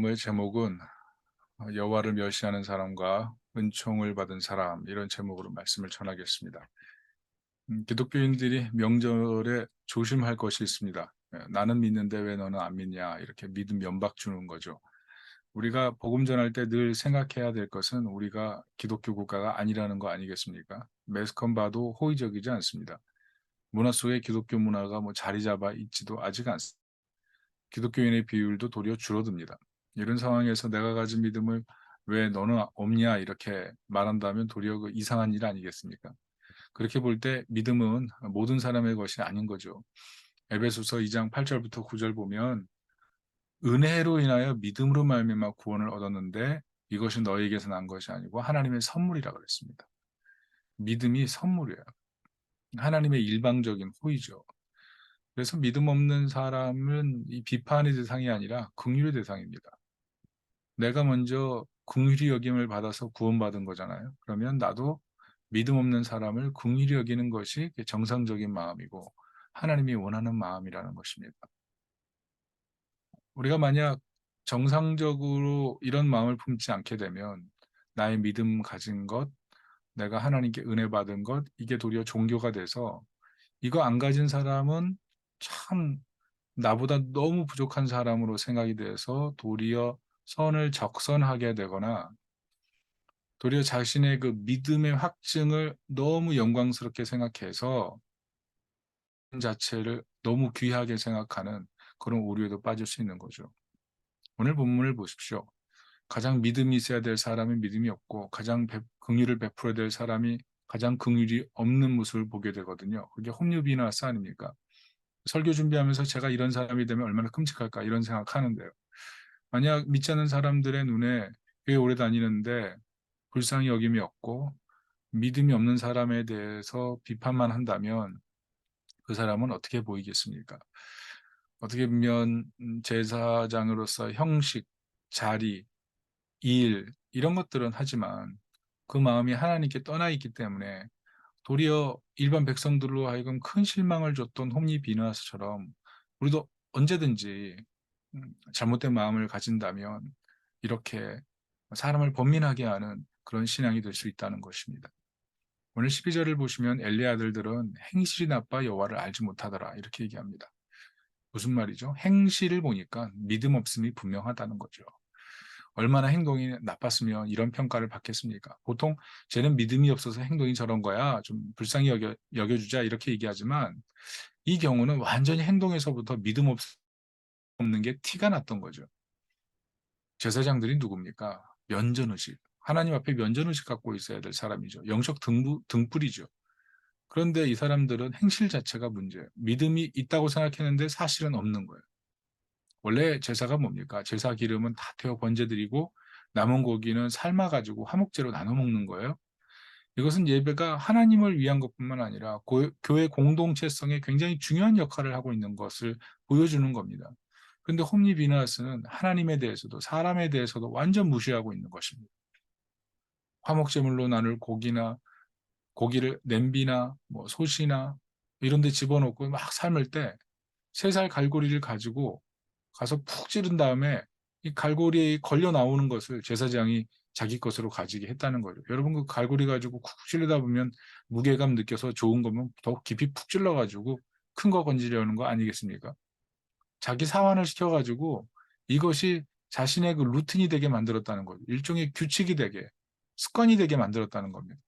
말씀의 제목은 여호와를 멸시하는 사람과 은총을 받은 사람, 이런 제목으로 말씀을 전하겠습니다. 기독교인들이 명절에 조심할 것이 있습니다. 나는 믿는데 왜 너는 안 믿냐, 이렇게 믿음 연박 주는 거죠. 우리가 복음 전할 때 늘 생각해야 될 것은 우리가 기독교 국가가 아니라는 거 아니겠습니까? 매스컴 봐도 호의적이지 않습니다. 문화 속에 기독교 문화가 자리 잡아 있지도 아직 않습니다. 기독교인의 비율도 도리어 줄어듭니다. 이런 상황에서 내가 가진 믿음을 왜 너는 없냐, 이렇게 말한다면 도리어 그 이상한 일 아니겠습니까? 그렇게 볼 때 믿음은 모든 사람의 것이 아닌 거죠. 에베소서 2장 8절부터 9절 보면 은혜로 인하여 믿음으로 말미암아 구원을 얻었는데 이것이 너에게서 난 것이 아니고 하나님의 선물이라 그랬습니다. 믿음이 선물이에요. 하나님의 일방적인 호의죠. 그래서 믿음 없는 사람은 이 비판의 대상이 아니라 긍휼의 대상입니다. 내가 먼저 긍휼히 여김을 받아서 구원받은 거잖아요. 그러면 나도 믿음 없는 사람을 긍휼히 여기는 것이 정상적인 마음이고 하나님이 원하는 마음이라는 것입니다. 우리가 만약 정상적으로 이런 마음을 품지 않게 되면 나의 믿음 가진 것, 내가 하나님께 은혜 받은 것, 이게 도리어 종교가 돼서 이거 안 가진 사람은 참 나보다 너무 부족한 사람으로 생각이 돼서 도리어 선을 적선하게 되거나 도리어 자신의 그 믿음의 확증을 너무 영광스럽게 생각해서 자체를 너무 귀하게 생각하는 그런 오류에도 빠질 수 있는 거죠. 오늘 본문을 보십시오. 가장 믿음이 있어야 될 사람이 믿음이 없고 가장 긍휼을 베풀어야 될 사람이 가장 긍휼이 없는 모습을 보게 되거든요. 그게 홈리비너스 아닙니까? 설교 준비하면서 제가 이런 사람이 되면 얼마나 끔찍할까, 이런 생각하는데요. 만약 믿지 않는 사람들의 눈에 교회 오래 다니는데 불쌍히 여김이 없고 믿음이 없는 사람에 대해서 비판만 한다면 그 사람은 어떻게 보이겠습니까? 어떻게 보면 제사장으로서 형식, 자리, 일, 이런 것들은 하지만 그 마음이 하나님께 떠나 있기 때문에 도리어 일반 백성들로 하여금 큰 실망을 줬던 홈리 비느하스처럼 우리도 언제든지 잘못된 마음을 가진다면 이렇게 사람을 번민하게 하는 그런 신앙이 될 수 있다는 것입니다. 오늘 12절을 보시면 엘리 아들들은 행실이 나빠 여호와를 알지 못하더라, 이렇게 얘기합니다. 무슨 말이죠? 행실을 보니까 믿음 없음이 분명하다는 거죠. 얼마나 행동이 나빴으면 이런 평가를 받겠습니까? 보통 쟤는 믿음이 없어서 행동이 저런 거야, 좀 불쌍히 여겨주자, 이렇게 얘기하지만 이 경우는 완전히 행동에서부터 믿음 없는 게 티가 났던 거죠. 제사장들이 누굽니까? 면전의식. 하나님 앞에 면전의식 갖고 있어야 될 사람이죠. 영적 등불이죠. 그런데 이 사람들은 행실 자체가 문제예요. 믿음이 있다고 생각했는데 사실은 없는 거예요. 원래 제사가 뭡니까? 제사 기름은 다 태워 번제드리고 남은 고기는 삶아가지고 화목제로 나눠 먹는 거예요. 이것은 예배가 하나님을 위한 것뿐만 아니라 교회 공동체성에 굉장히 중요한 역할을 하고 있는 것을 보여주는 겁니다. 그런데 홈리 비나스는 하나님에 대해서도 사람에 대해서도 완전 무시하고 있는 것입니다. 화목제물로 나눌 고기를 냄비나 솥이나 이런 데 집어넣고 막 삶을 때 3살 갈고리를 가지고 가서 푹 찌른 다음에 이 갈고리에 걸려 나오는 것을 제사장이 자기 것으로 가지게 했다는 거죠. 여러분, 그 갈고리 가지고 쿡쿡 찌르다 보면 무게감 느껴서 좋은 거면 더 깊이 푹 찔러 가지고 큰 거 건지려는 거 아니겠습니까? 자기 사환을 시켜 가지고 이것이 자신의 그 루틴이 되게 만들었다는 거죠. 일종의 규칙이 되게, 습관이 되게 만들었다는 겁니다.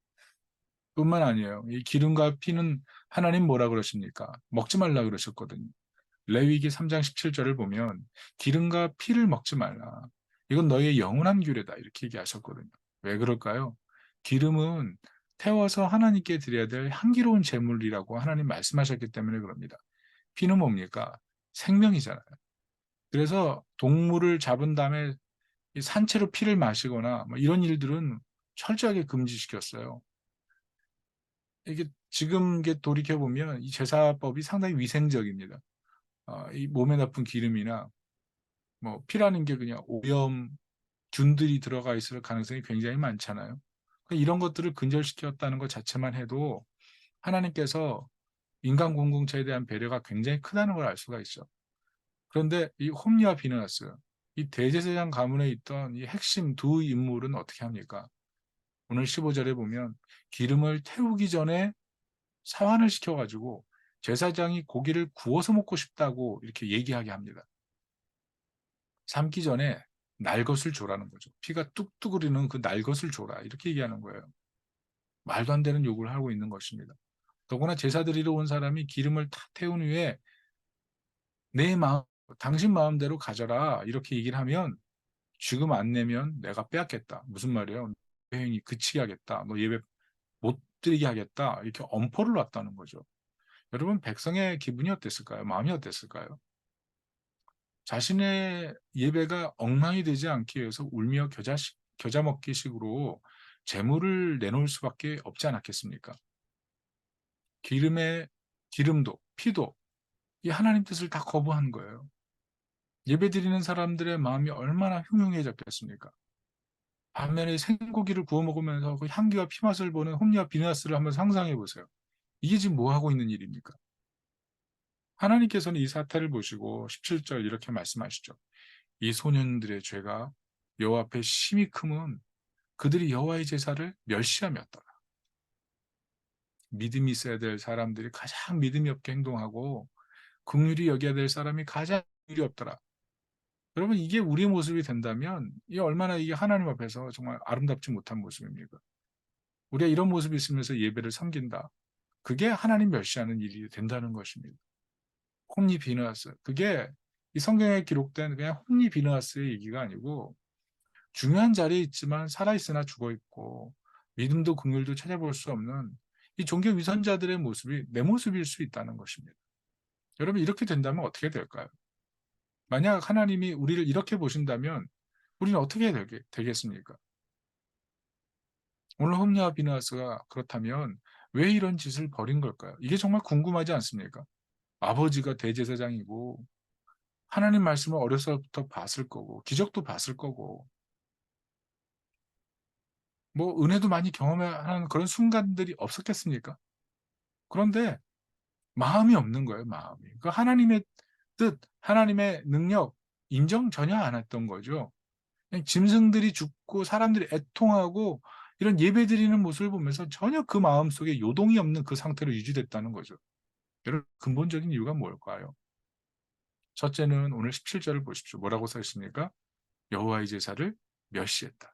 뿐만 아니에요. 이 기름과 피는 하나님 뭐라 그러십니까? 먹지 말라 그러셨거든요. 레위기 3장 17절을 보면 기름과 피를 먹지 말라. 이건 너희의 영원한 규례다, 이렇게 얘기하셨거든요. 왜 그럴까요? 기름은 태워서 하나님께 드려야 될 향기로운 제물이라고 하나님 말씀하셨기 때문에 그럽니다. 피는 뭡니까? 생명이잖아요. 그래서 동물을 잡은 다음에 산채로 피를 마시거나 이런 일들은 철저하게 금지시켰어요. 이게 지금 이게 돌이켜 보면 이 제사법이 상당히 위생적입니다. 이 몸에 나쁜 기름이나 피라는 게 그냥 오염, 균들이 들어가 있을 가능성이 굉장히 많잖아요. 그러니까 이런 것들을 근절시켰다는 것 자체만 해도 하나님께서 인간 공동체에 대한 배려가 굉장히 크다는 걸 알 수가 있죠. 그런데 이 홈리와 비느하스, 이 대제사장 가문에 있던 이 핵심 두 인물은 어떻게 합니까? 오늘 15절에 보면 기름을 태우기 전에 사환을 시켜가지고 제사장이 고기를 구워서 먹고 싶다고 이렇게 얘기하게 합니다. 삶기 전에 날 것을 줘라는 거죠. 피가 뚝뚝 흐르는 그 날 것을 줘라. 이렇게 얘기하는 거예요. 말도 안 되는 요구를 하고 있는 것입니다. 더구나 제사 드리러 온 사람이 기름을 탁 태운 후에 내 마음, 당신 마음대로 가져라. 이렇게 얘기를 하면 지금 안 내면 내가 빼앗겠다. 무슨 말이에요? 행위 그치게 하겠다. 너 예배 못 드리게 하겠다. 이렇게 엄포를 놨다는 거죠. 여러분, 백성의 기분이 어땠을까요? 마음이 어땠을까요? 자신의 예배가 엉망이 되지 않기 위해서 울며 겨자 먹기 식으로 재물을 내놓을 수밖에 없지 않았겠습니까? 기름의 기름도 피도 이 하나님 뜻을 다 거부한 거예요. 예배드리는 사람들의 마음이 얼마나 흉흉해졌겠습니까? 반면에 생고기를 구워 먹으면서 그 향기와 피맛을 보는 홈리와 비느하스를 한번 상상해 보세요. 이게 지금 뭐 하고 있는 일입니까? 하나님께서는 이 사태를 보시고 17절 이렇게 말씀하시죠. 이 소년들의 죄가 여호와 앞에 심히 크면 그들이 여호와의 제사를 멸시하였더라. 믿음이 있어야 될 사람들이 가장 믿음이 없게 행동하고 긍휼히 여겨야 될 사람이 가장 긍휼이 없더라. 여러분, 이게 우리의 모습이 된다면 이 얼마나 이게 하나님 앞에서 정말 아름답지 못한 모습입니까? 우리가 이런 모습이 있으면서 예배를 섬긴다. 그게 하나님 멸시하는 일이 된다는 것입니다. 홈리 비느하스. 그게 이 성경에 기록된 그냥 홈리 비느하스의 얘기가 아니고 중요한 자리에 있지만 살아있으나 죽어있고 믿음도 긍휼도 찾아볼 수 없는 이 종교 위선자들의 모습이 내 모습일 수 있다는 것입니다. 여러분, 이렇게 된다면 어떻게 될까요? 만약 하나님이 우리를 이렇게 보신다면 우리는 어떻게 되겠습니까? 오늘 홈리와 비느하스가 그렇다면 왜 이런 짓을 벌인 걸까요? 이게 정말 궁금하지 않습니까? 아버지가 대제사장이고 하나님 말씀을 어려서부터 봤을 거고 기적도 봤을 거고 뭐 은혜도 많이 경험하는 그런 순간들이 없었겠습니까? 그런데 마음이 없는 거예요, 마음이. 그 하나님의 뜻, 하나님의 능력 인정 전혀 안 했던 거죠. 그냥 짐승들이 죽고 사람들이 애통하고 이런 예배드리는 모습을 보면서 전혀 그 마음속에 요동이 없는 그 상태로 유지됐다는 거죠. 여러분, 근본적인 이유가 뭘까요? 첫째는 오늘 17절을 보십시오. 뭐라고 써 있습니까? 여호와의 제사를 멸시했다.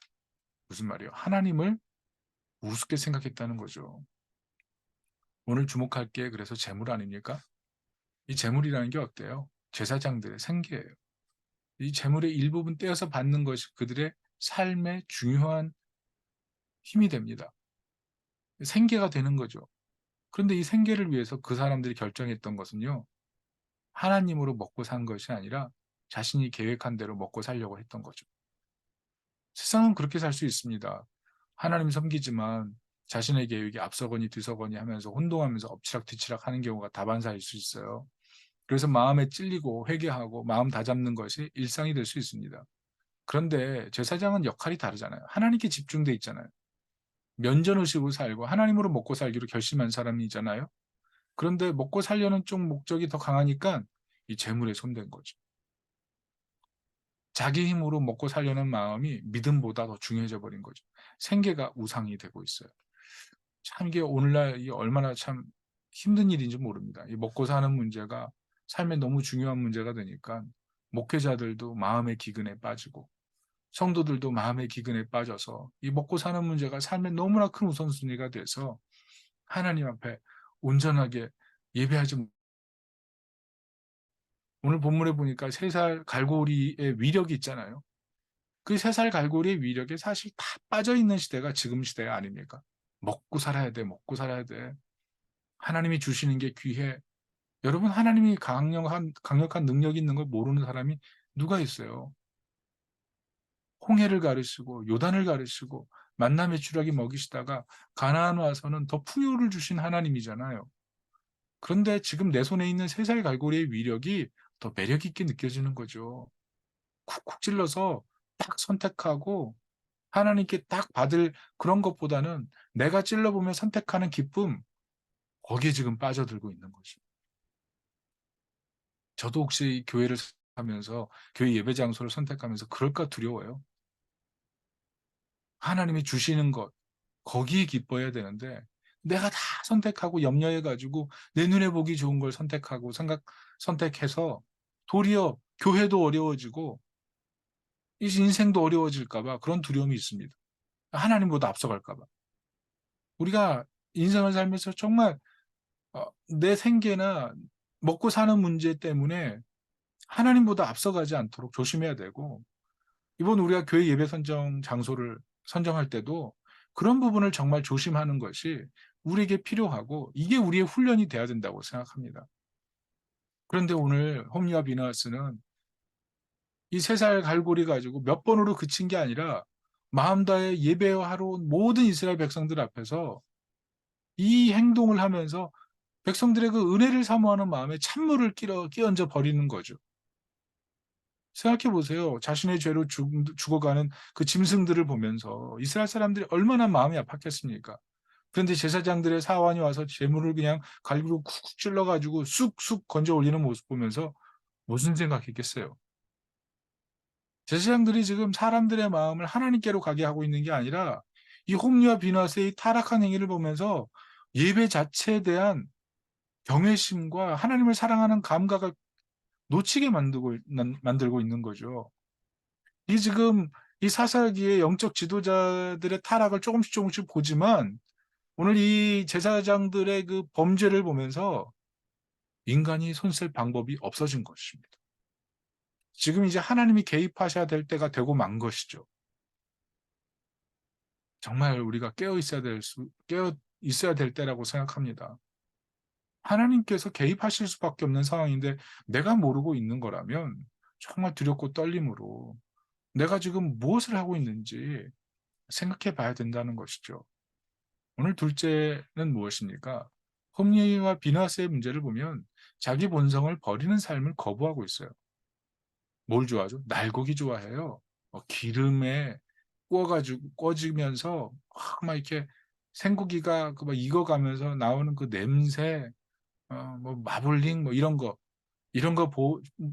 무슨 말이에요? 하나님을 우습게 생각했다는 거죠. 오늘 주목할 게 그래서 재물 아닙니까? 이 재물이라는 게 어때요? 제사장들의 생계예요. 이 재물의 일부분 떼어서 받는 것이 그들의 삶의 중요한 힘이 됩니다. 생계가 되는 거죠. 그런데 이 생계를 위해서 그 사람들이 결정했던 것은요, 하나님으로 먹고 산 것이 아니라 자신이 계획한 대로 먹고 살려고 했던 거죠. 세상은 그렇게 살 수 있습니다. 하나님 섬기지만 자신의 계획이 앞서거니 뒤서거니 하면서 혼동하면서 엎치락뒤치락 하는 경우가 다반사일 수 있어요. 그래서 마음에 찔리고 회개하고 마음 다잡는 것이 일상이 될 수 있습니다. 그런데 제사장은 역할이 다르잖아요. 하나님께 집중돼 있잖아요. 면전의식으로 살고 하나님으로 먹고 살기로 결심한 사람이잖아요. 그런데 먹고 살려는 쪽 목적이 더 강하니까 이 재물에 손댄 거죠. 자기 힘으로 먹고 살려는 마음이 믿음보다 더 중요해져 버린 거죠. 생계가 우상이 되고 있어요. 참 이게 오늘날 이 얼마나 참 힘든 일인지 모릅니다. 이 먹고 사는 문제가 삶에 너무 중요한 문제가 되니까 목회자들도 마음의 기근에 빠지고 성도들도 마음의 기근에 빠져서 이 먹고 사는 문제가 삶에 너무나 큰 우선순위가 돼서 하나님 앞에 온전하게 예배하지 오늘 본문에 보니까 3살 갈고리의 위력이 있잖아요. 그 3살 갈고리의 위력에 사실 다 빠져 있는 시대가 지금 시대 아닙니까? 먹고 살아야 돼. 먹고 살아야 돼. 하나님이 주시는 게 귀해. 여러분, 하나님이 강력한 능력이 있는 걸 모르는 사람이 누가 있어요? 홍해를 가르시고 요단을 가르시고 만나 메추라기 먹이시다가 가나안 와서는 더 풍요를 주신 하나님이잖아요. 그런데 지금 내 손에 있는 3살 갈고리의 위력이 더 매력 있게 느껴지는 거죠. 쿡쿡 찔러서 딱 선택하고 하나님께 딱 받을 그런 것보다는 내가 찔러보면 선택하는 기쁨, 거기에 지금 빠져들고 있는 거죠. 저도 혹시 교회를 하면서 교회 예배 장소를 선택하면서 그럴까 두려워요. 하나님이 주시는 것 거기에 기뻐해야 되는데 내가 다 선택하고 염려해 가지고 내 눈에 보기 좋은 걸 선택하고 선택해서 도리어 교회도 어려워지고 이 인생도 어려워질까 봐 그런 두려움이 있습니다. 하나님보다 앞서갈까 봐. 우리가 인생을 살면서 정말 내 생계나 먹고 사는 문제 때문에 하나님보다 앞서가지 않도록 조심해야 되고, 이번 우리가 교회 예배 선정 장소를 선정할 때도 그런 부분을 정말 조심하는 것이 우리에게 필요하고 이게 우리의 훈련이 돼야 된다고 생각합니다. 그런데 오늘 홈리와 비너스는 이 3살 갈고리 가지고 몇 번으로 그친 게 아니라 마음 다해 예배하러 온 모든 이스라엘 백성들 앞에서 이 행동을 하면서 백성들의 그 은혜를 사모하는 마음에 찬물을 끼얹어 버리는 거죠. 생각해 보세요. 자신의 죄로 죽어가는 그 짐승들을 보면서 이스라엘 사람들이 얼마나 마음이 아팠겠습니까? 그런데 제사장들의 사환이 와서 제물을 그냥 갈기로 쿡쿡 찔러 가지고 쑥쑥 건져 올리는 모습 보면서 무슨 생각했겠어요? 제사장들이 지금 사람들의 마음을 하나님께로 가게 하고 있는 게 아니라 이 홈리와 비나스의 타락한 행위를 보면서 예배 자체에 대한 경외심과 하나님을 사랑하는 감각을 놓치게 만들고 있는 거죠. 이 지금 이 사사기의 영적 지도자들의 타락을 조금씩 보지만 오늘 이 제사장들의 그 범죄를 보면서 인간이 손쓸 방법이 없어진 것입니다. 지금 이제 하나님이 개입하셔야 될 때가 되고 만 것이죠. 정말 우리가 깨어 있어야 될 때라고 생각합니다. 하나님께서 개입하실 수밖에 없는 상황인데 내가 모르고 있는 거라면 정말 두렵고 떨림으로 내가 지금 무엇을 하고 있는지 생각해 봐야 된다는 것이죠. 오늘 둘째는 무엇입니까? 홈리와 비나스의 문제를 보면 자기 본성을 버리는 삶을 거부하고 있어요. 뭘 좋아하죠? 날고기 좋아해요. 기름에 구워지면서 막 이렇게 생고기가 그 막 익어가면서 나오는 그 냄새, 뭐 마블링 뭐 이런 거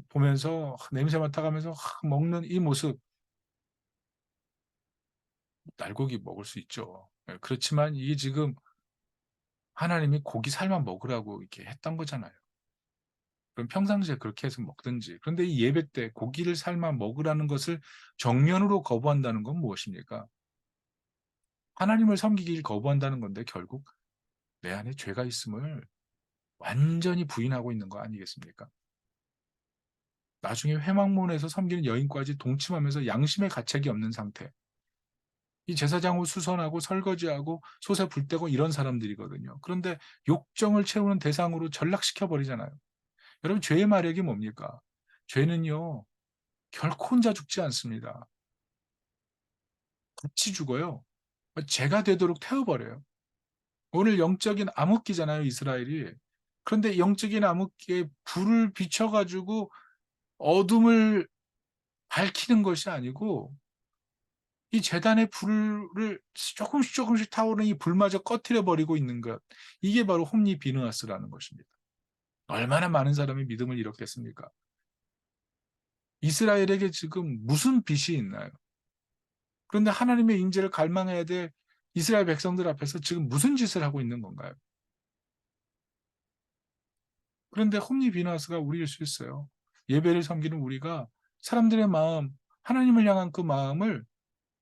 보면서 냄새 맡아가면서 먹는 이 모습, 날고기 먹을 수 있죠. 예, 그렇지만 이게 지금 하나님이 고기 삶아 먹으라고 이렇게 했던 거잖아요. 그럼 평상시에 그렇게 해서 먹든지. 그런데 이 예배 때 고기를 삶아 먹으라는 것을 정면으로 거부한다는 건 무엇입니까? 하나님을 섬기길 거부한다는 건데 결국 내 안에 죄가 있음을 완전히 부인하고 있는 거 아니겠습니까? 나중에 회막문에서 섬기는 여인까지 동침하면서 양심의 가책이 없는 상태. 이 제사장을 수선하고 설거지하고 솥에 불 때고 이런 사람들이거든요. 그런데 욕정을 채우는 대상으로 전락시켜 버리잖아요. 여러분 죄의 마력이 뭡니까? 죄는요. 결코 혼자 죽지 않습니다. 같이 죽어요. 죄가 되도록 태워버려요. 오늘 영적인 암흑기잖아요, 이스라엘이. 그런데 영적인 암흑기에 불을 비춰 가지고 어둠을 밝히는 것이 아니고 이 제단의 불을 조금씩 타오르는 이 불마저 꺼트려 버리고 있는 것. 이게 바로 홈리 비느하스라는 것입니다. 얼마나 많은 사람이 믿음을 잃었겠습니까? 이스라엘에게 지금 무슨 빚이 있나요? 그런데 하나님의 임재를 갈망해야 될 이스라엘 백성들 앞에서 지금 무슨 짓을 하고 있는 건가요? 그런데 홈리 비너스가 우리일 수 있어요. 예배를 섬기는 우리가 사람들의 마음, 하나님을 향한 그 마음을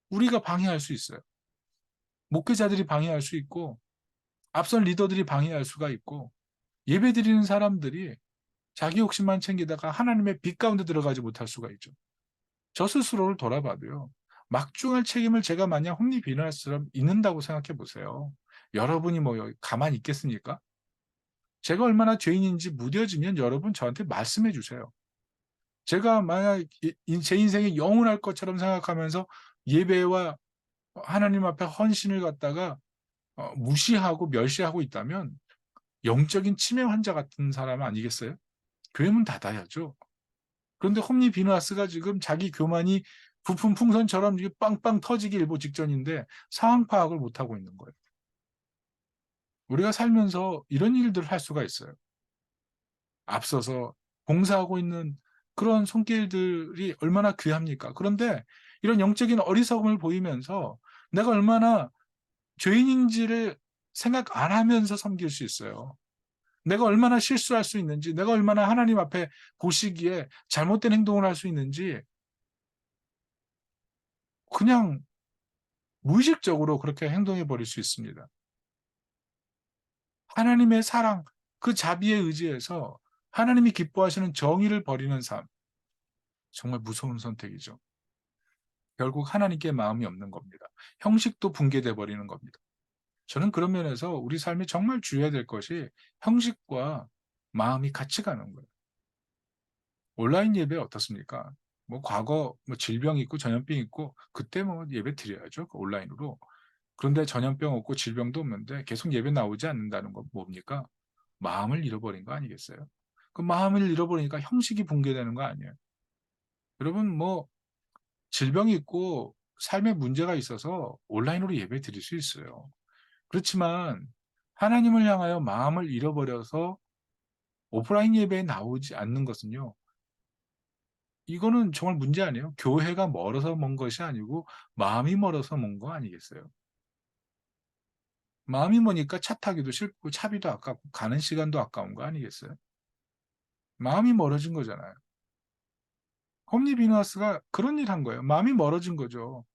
우리가 방해할 수 있어요. 목회자들이 방해할 수 있고 앞선 리더들이 방해할 수가 있고 예배드리는 사람들이 자기 욕심만 챙기다가 하나님의 빛 가운데 들어가지 못할 수가 있죠. 저 스스로를 돌아봐도요. 막중할 책임을 제가 만약 홈리 비너스처럼 있는다고 생각해 보세요. 여러분이 뭐 가만히 있겠습니까? 제가 얼마나 죄인인지 무뎌지면 여러분 저한테 말씀해 주세요. 제가 만약 제 인생이 영원할 것처럼 생각하면서 예배와 하나님 앞에 헌신을 갖다가 무시하고 멸시하고 있다면 영적인 치매 환자 같은 사람 아니겠어요? 교회 문 닫아야죠. 그런데 홈리 비누아스가 지금 자기 교만이 부푼 풍선처럼 이게 빵빵 터지기 일보 직전인데 상황 파악을 못하고 있는 거예요. 우리가 살면서 이런 일들을 할 수가 있어요. 앞서서 봉사하고 있는 그런 손길들이 얼마나 귀합니까? 그런데 이런 영적인 어리석음을 보이면서 내가 얼마나 죄인인지를 생각 안 하면서 섬길 수 있어요. 내가 얼마나 실수할 수 있는지, 내가 얼마나 하나님 앞에 보시기에 잘못된 행동을 할 수 있는지 그냥 무의식적으로 그렇게 행동해 버릴 수 있습니다. 하나님의 사랑, 그 자비에 의지해서 하나님이 기뻐하시는 정의를 버리는 삶, 정말 무서운 선택이죠. 결국 하나님께 마음이 없는 겁니다. 형식도 붕괴돼 버리는 겁니다. 저는 그런 면에서 우리 삶이 정말 주의해야 될 것이 형식과 마음이 같이 가는 거예요. 온라인 예배 어떻습니까? 뭐 과거 뭐 질병 있고 전염병 있고 그때 뭐 예배 드려야죠, 그 온라인으로. 그런데 전염병 없고 질병도 없는데 계속 예배 나오지 않는다는 건 뭡니까? 마음을 잃어버린 거 아니겠어요? 그 마음을 잃어버리니까 형식이 붕괴되는 거 아니에요? 여러분 뭐 질병이 있고 삶에 문제가 있어서 온라인으로 예배 드릴 수 있어요. 그렇지만 하나님을 향하여 마음을 잃어버려서 오프라인 예배에 나오지 않는 것은요. 이거는 정말 문제 아니에요. 교회가 멀어서 먼 것이 아니고 마음이 멀어서 먼 거 아니겠어요? 마음이 머니까 차 타기도 싫고 차비도 아깝고 가는 시간도 아까운 거 아니겠어요? 마음이 멀어진 거잖아요. 홈리 비너스가 그런 일 한 거예요. 마음이 멀어진 거죠.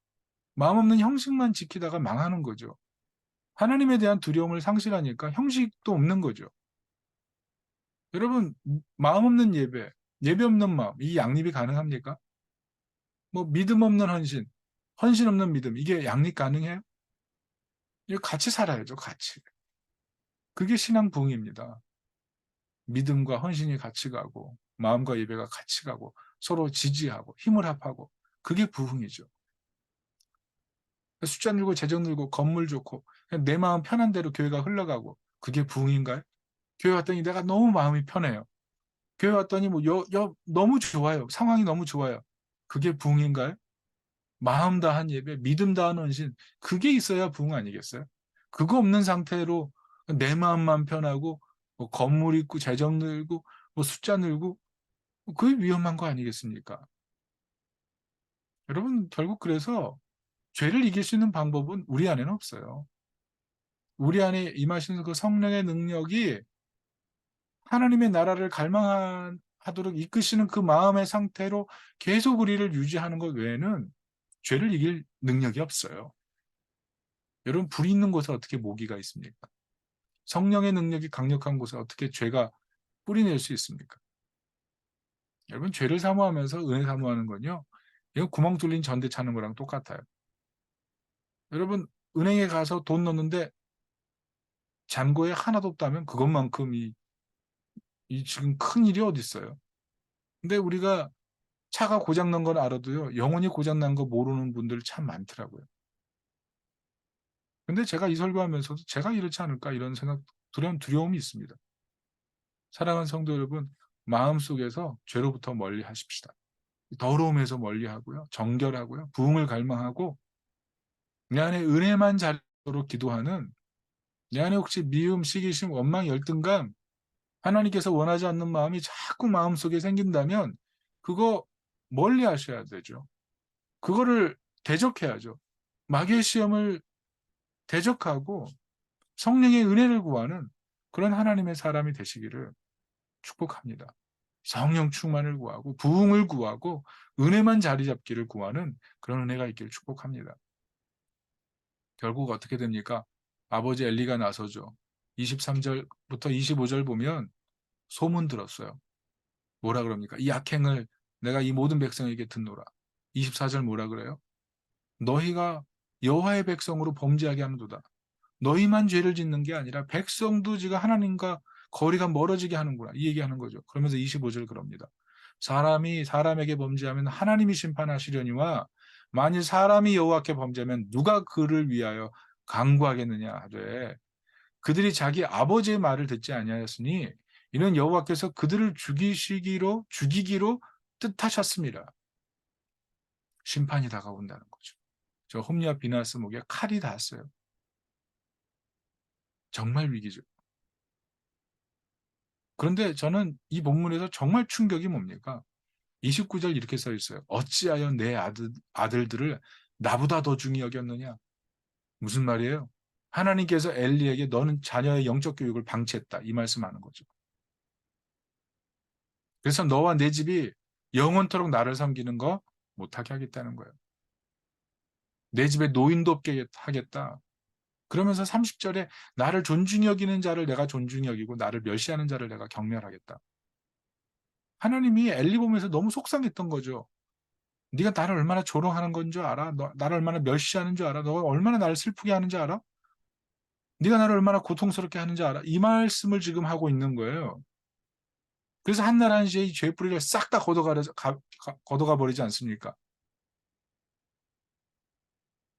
마음 없는 형식만 지키다가 망하는 거죠. 하나님에 대한 두려움을 상실하니까 형식도 없는 거죠. 여러분 마음 없는 예배, 예배 없는 마음 이 양립이 가능합니까? 뭐 믿음 없는 헌신, 헌신 없는 믿음 이게 양립 가능해요? 이거 같이 살아야죠, 같이. 그게 신앙 부흥입니다. 믿음과 헌신이 같이 가고 마음과 예배가 같이 가고 서로 지지하고 힘을 합하고 그게 부흥이죠. 숫자 늘고 재정 늘고 건물 좋고 그냥 내 마음 편한 대로 교회가 흘러가고 그게 부흥인가요? 교회 왔더니 내가 너무 마음이 편해요. 교회 왔더니 뭐 너무 좋아요. 상황이 너무 좋아요. 그게 부흥인가요? 마음 다한 예배, 믿음 다한 헌신 그게 있어야 부흥 아니겠어요? 그거 없는 상태로 내 마음만 편하고 뭐 건물 있고 재정 늘고 뭐 숫자 늘고 그게 위험한 거 아니겠습니까? 여러분 결국 그래서 죄를 이길 수 있는 방법은 우리 안에는 없어요. 우리 안에 임하시는 그 성령의 능력이 하나님의 나라를 갈망하도록 이끄시는 그 마음의 상태로 계속 우리를 유지하는 것 외에는 죄를 이길 능력이 없어요. 여러분 불이 있는 곳에 어떻게 모기가 있습니까? 성령의 능력이 강력한 곳에 어떻게 죄가 뿌리낼 수 있습니까? 여러분 죄를 사모하면서 은혜 사모하는 건요. 이거 구멍 뚫린 전대 차는 거랑 똑같아요. 여러분 은행에 가서 돈 넣는데 잔고에 하나도 없다면 그것만큼 이 지금 큰 일이 어디 있어요? 근데 우리가 차가 고장 난 건 알아도요. 영원히 고장 난 거 모르는 분들 참 많더라고요. 근데 제가 이 설교하면서도 '제가 이렇지 않을까?' 이런 생각 두려움이 있습니다. 사랑하는 성도 여러분 마음속에서 죄로부터 멀리하십시다. 더러움에서 멀리하고요. 정결하고요. 부흥을 갈망하고 내 안에 은혜만 자리도록 기도하는 내 안에 혹시 미움, 시기심, 원망, 열등감 하나님께서 원하지 않는 마음이 자꾸 마음속에 생긴다면 그거 멀리하셔야 되죠. 그거를 대적해야죠. 마귀의 시험을 대적하고 성령의 은혜를 구하는 그런 하나님의 사람이 되시기를 축복합니다. 성령 충만을 구하고 부흥을 구하고 은혜만 자리 잡기를 구하는 그런 은혜가 있기를 축복합니다. 결국 어떻게 됩니까? 아버지 엘리가 나서죠. 23절부터 25절 보면 소문 들었어요. 뭐라 그럽니까? 이 악행을 내가 이 모든 백성에게 듣노라. 24절 뭐라 그래요? 너희가 여호와의 백성으로 범죄하게 하는도다. 너희만 죄를 짓는 게 아니라 백성도 지금 하나님과 거리가 멀어지게 하는구나. 이 얘기하는 거죠. 그러면서 25절 그럽니다. 사람이 사람에게 범죄하면 하나님이 심판하시려니와 만일 사람이 여호와께 범죄하면 누가 그를 위하여 강구하겠느냐 하되 그들이 자기 아버지의 말을 듣지 아니하였으니 이는 여호와께서 그들을 죽이기로 뜻하셨습니다. 심판이 다가온다는 거죠. 저 홈리와 비나스 목에 칼이 닿았어요. 정말 위기죠. 그런데 저는 이 본문에서 정말 충격이 뭡니까? 29절 이렇게 써 있어요. 어찌하여 내 아들들을 나보다 더 중히 여겼느냐? 무슨 말이에요? 하나님께서 엘리에게 너는 자녀의 영적 교육을 방치했다. 이 말씀하는 거죠. 그래서 너와 내 집이 영원토록 나를 섬기는 거 못하게 하겠다는 거예요. 내 집에 노인도 없게 하겠다. 그러면서 30절에 나를 존중히 여기는 자를 내가 존중히 여기고 나를 멸시하는 자를 내가 경멸하겠다. 하나님이 엘리 보면서 너무 속상했던 거죠. 네가 나를 얼마나 조롱하는 건 줄 알아? 너 나를 얼마나 멸시하는 줄 알아? 너가 얼마나 나를 슬프게 하는 줄 알아? 네가 나를 얼마나 고통스럽게 하는 줄 알아? 이 말씀을 지금 하고 있는 거예요. 그래서 한날 한시에 이 죄 뿌리를 싹 다 걷어가 버리지 않습니까?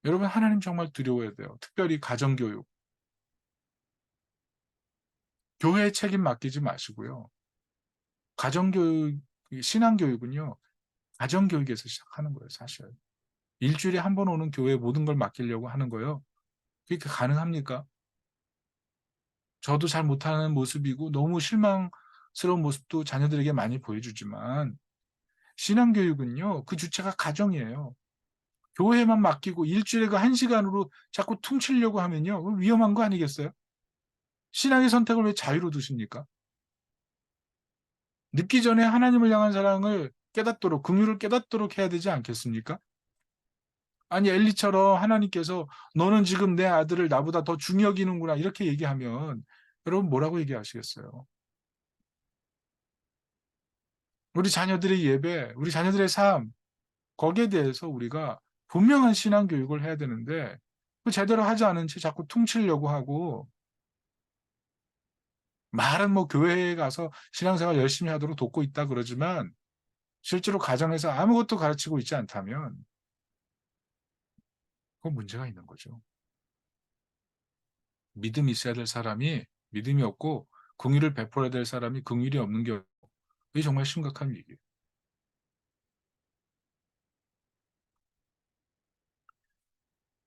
여러분 하나님 정말 두려워야 돼요. 특별히 가정교육. 교회의 책임 맡기지 마시고요. 가정교육, 신앙교육은요. 가정교육에서 시작하는 거예요, 사실. 일주일에 한 번 오는 교회에 모든 걸 맡기려고 하는 거예요. 그게 가능합니까? 저도 잘 못하는 모습이고 너무 실망스러운 모습도 자녀들에게 많이 보여주지만 신앙교육은요, 그 주체가 가정이에요. 교회만 맡기고 일주일에 그 한 시간으로 자꾸 퉁치려고 하면요, 위험한 거 아니겠어요? 신앙의 선택을 왜 자유로 두십니까? 늦기 전에 하나님을 향한 사랑을 깨닫도록, 긍휼을 깨닫도록 해야 되지 않겠습니까? 아니, 엘리처럼 하나님께서 너는 지금 내 아들을 나보다 더 중히 여기는구나, 이렇게 얘기하면 여러분 뭐라고 얘기하시겠어요? 우리 자녀들의 예배, 우리 자녀들의 삶, 거기에 대해서 우리가 분명한 신앙 교육을 해야 되는데 그 제대로 하지 않은 채 자꾸 퉁치려고 하고 말은 뭐 교회에 가서 신앙생활 열심히 하도록 돕고 있다 그러지만 실제로 가정에서 아무것도 가르치고 있지 않다면 그건 문제가 있는 거죠. 믿음이 있어야 될 사람이 믿음이 없고 긍휼을 베풀어야 될 사람이 긍휼이 없는 경우 이게 정말 심각한 위기예요.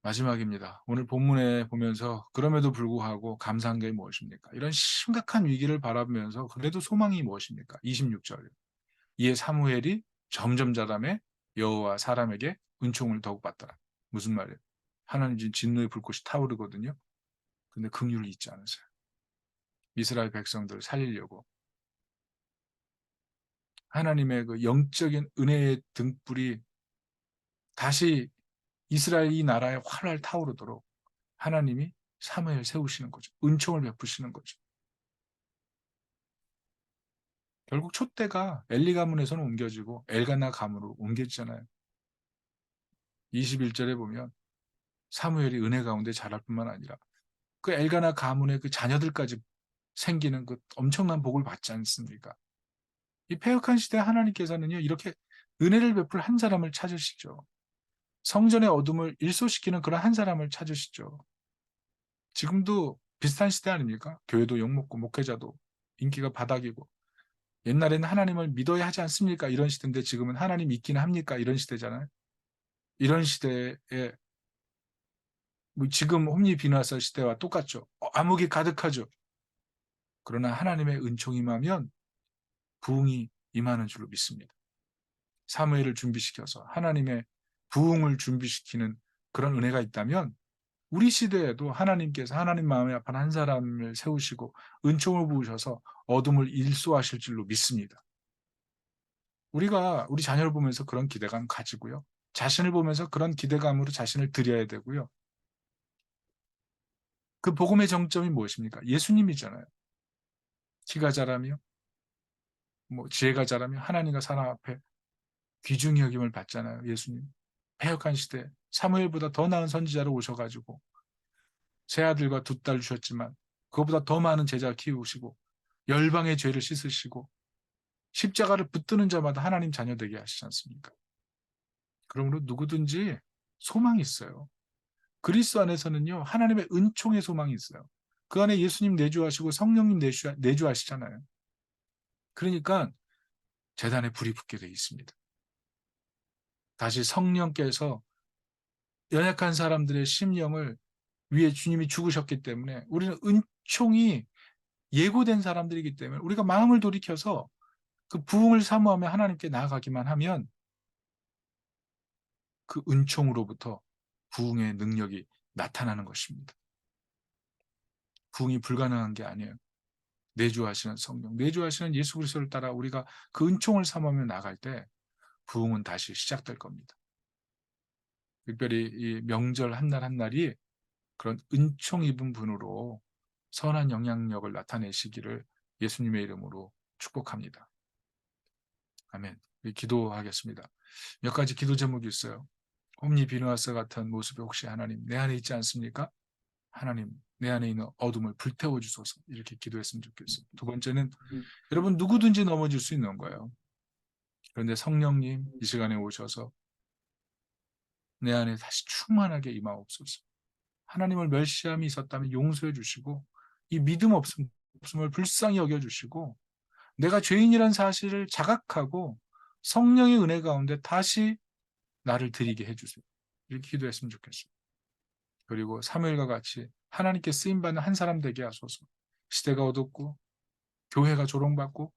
마지막입니다. 오늘 본문에 보면서 그럼에도 불구하고 감사한 게 무엇입니까? 이런 심각한 위기를 바라보면서 그래도 소망이 무엇입니까? 26절. 이에 사무엘이 점점 자라매 여호와 사람에게 은총을 더욱 받더라. 무슨 말이에요? 하나님 지금 진노의 불꽃이 타오르거든요. 근데 긍휼을 잊지 않으세요. 이스라엘 백성들을 살리려고 하나님의 그 영적인 은혜의 등불이 다시 이스라엘 이 나라에 활활 타오르도록 하나님이 사무엘 세우시는 거죠. 은총을 베푸시는 거죠. 결국 촛대가 엘리 가문에서는 옮겨지고 엘가나 가문으로 옮겨지잖아요. 21절에 보면 사무엘이 은혜 가운데 자랄 뿐만 아니라 그 엘가나 가문의 그 자녀들까지 생기는 그 엄청난 복을 받지 않습니까? 이 패역한 시대에 하나님께서는요, 이렇게 은혜를 베풀 한 사람을 찾으시죠. 성전의 어둠을 일소시키는 그런 한 사람을 찾으시죠. 지금도 비슷한 시대 아닙니까? 교회도 욕먹고 목회자도 인기가 바닥이고 옛날에는 하나님을 믿어야 하지 않습니까? 이런 시대인데 지금은 하나님 믿기는 합니까? 이런 시대잖아요. 이런 시대에 뭐 지금 홈리 비나사 시대와 똑같죠. 암흑이 가득하죠. 그러나 하나님의 은총이 임하면 부흥이 임하는 줄로 믿습니다. 사무엘을 준비시켜서 하나님의 부흥을 준비시키는 그런 은혜가 있다면 우리 시대에도 하나님께서 하나님 마음에 합한 한 사람을 세우시고 은총을 부으셔서 어둠을 일소하실 줄로 믿습니다. 우리가 우리 자녀를 보면서 그런 기대감 가지고요. 자신을 보면서 그런 기대감으로 자신을 드려야 되고요. 그 복음의 정점이 무엇입니까? 예수님이잖아요. 키가 자라며 뭐 지혜가 자라며 하나님과 사람 앞에 귀중히 여김을 받잖아요. 예수님. 패역한 시대 사무엘보다 더 나은 선지자로 오셔가지고 세 아들과 두 딸 주셨지만 그것보다 더 많은 제자 키우시고 열방의 죄를 씻으시고 십자가를 붙드는 자마다 하나님 자녀 되게 하시지 않습니까? 그러므로 누구든지 소망이 있어요. 그리스도 안에서는요, 하나님의 은총의 소망이 있어요. 그 안에 예수님 내주하시고 성령님 내주하시잖아요. 그러니까 재단에 불이 붙게 돼 있습니다. 다시 성령께서 연약한 사람들의 심령을 위해 주님이 죽으셨기 때문에 우리는 은총이 예고된 사람들이기 때문에 우리가 마음을 돌이켜서 그 부흥을 사모하며 하나님께 나아가기만 하면 그 은총으로부터 부흥의 능력이 나타나는 것입니다. 부흥이 불가능한 게 아니에요. 내주하시는 성령, 내주하시는 예수 그리스도를 따라 우리가 그 은총을 삼으며 나갈 때 부흥은 다시 시작될 겁니다. 특별히 이 명절 한날 한날이 그런 은총 입은 분으로 선한 영향력을 나타내시기를 예수님의 이름으로 축복합니다. 아멘. 기도하겠습니다. 몇 가지 기도 제목이 있어요. 홈리 비누아스 같은 모습이 혹시 하나님 내 안에 있지 않습니까? 하나님 내 안에 있는 어둠을 불태워 주소서, 이렇게 기도했으면 좋겠어요. 두 번째는 여러분 누구든지 넘어질 수 있는 거예요. 그런데 성령님 이 시간에 오셔서 내 안에 다시 충만하게 임하옵소서. 하나님을 멸시함이 있었다면 용서해 주시고 이 믿음 없음을 불쌍히 여겨주시고 내가 죄인이란 사실을 자각하고 성령의 은혜 가운데 다시 나를 드리게 해주세요. 이렇게 기도했으면 좋겠어요. 그리고 사무엘과 같이 하나님께 쓰임받는 한 사람 되게 하소서. 시대가 어둡고 교회가 조롱받고